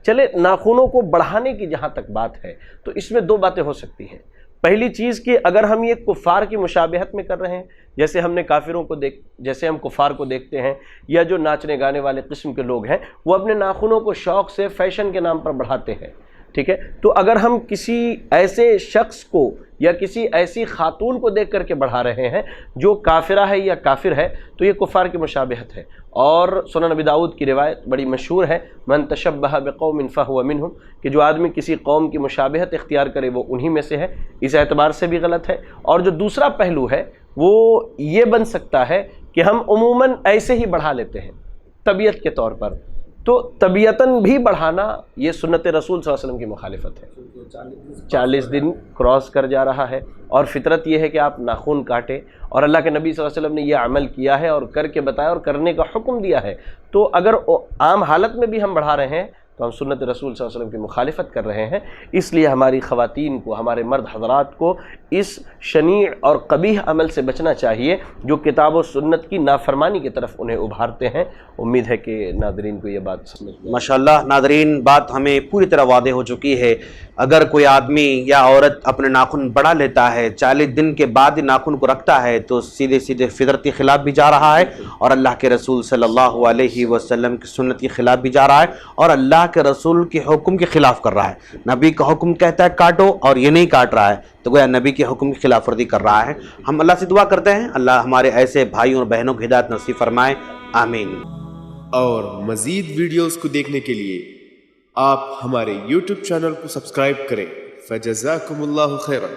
چلے ناخنوں کو بڑھانے کی جہاں تک بات ہے تو اس میں دو باتیں ہو سکتی ہیں۔ پہلی چیز کہ اگر ہم یہ کفار کی مشابہت میں کر رہے ہیں، جیسے ہم نے کافروں کو جیسے ہم کفار کو دیکھتے ہیں یا جو ناچنے گانے والے قسم کے لوگ ہیں وہ اپنے ناخنوں کو شوق سے فیشن کے نام پر بڑھاتے ہیں، ٹھیک ہے، تو اگر ہم کسی ایسے شخص کو یا کسی ایسی خاتون کو دیکھ کر کے بڑھا رہے ہیں جو کافرہ ہے یا کافر ہے تو یہ کفار کی مشابہت ہے۔ اور سنن نبی داؤد کی روایت بڑی مشہور ہے، من تشبہ بقوم فہو منہم، کہ جو آدمی کسی قوم کی مشابہت اختیار کرے وہ انہی میں سے ہے، اس اعتبار سے بھی غلط ہے۔ اور جو دوسرا پہلو ہے وہ یہ بن سکتا ہے کہ ہم عموماً ایسے ہی بڑھا لیتے ہیں طبیعت کے طور پر، تو طبیعتاً بھی بڑھانا یہ سنت رسول صلی اللہ علیہ وسلم کی مخالفت ہے۔ 40 دن کراس کر جا رہا ہے اور فطرت یہ ہے کہ آپ ناخن کاٹیں، اور اللہ کے نبی صلی اللہ علیہ وسلم نے یہ عمل کیا ہے اور کر کے بتایا اور کرنے کا حکم دیا ہے، تو اگر عام حالت میں بھی ہم بڑھا رہے ہیں تو ہم سنت رسول صلی اللہ علیہ وسلم کی مخالفت کر رہے ہیں۔ اس لیے ہماری خواتین کو، ہمارے مرد حضرات کو اس شنیع اور قبیح عمل سے بچنا چاہیے جو کتاب و سنت کی نافرمانی کی طرف انہیں ابھارتے ہیں۔ امید ہے کہ ناظرین کو یہ بات سمجھ میں ماشاءاللہ ناظرین بات ہمیں پوری طرح واضح ہو چکی ہے۔ اگر کوئی آدمی یا عورت اپنے ناخن بڑھا لیتا ہے، 40 دن کے بعد ناخن کو رکھتا ہے، تو سیدھے سیدھے فطرت کے خلاف بھی جا رہا ہے اور اللہ کے رسول صلی اللہ علیہ وسلم کی سنت کے خلاف بھی جا رہا ہے اور اللہ کے رسول کے حکم کے خلاف کر رہا ہے۔ نبی کا حکم کہتا ہے کاٹو اور یہ نہیں کاٹ رہا ہے، تو گویا نبی کے حکم کی خلاف ورزی کر رہا ہے۔ ہم اللہ سے دعا کرتے ہیں اللہ ہمارے ایسے بھائیوں اور بہنوں کو ہدایت نصیب فرمائے، آمین۔ اور مزید ویڈیوز کو دیکھنے کے لیے آپ ہمارے YouTube چینل کو سبسکرائب کریں۔ فجزاکم اللہ خیرا۔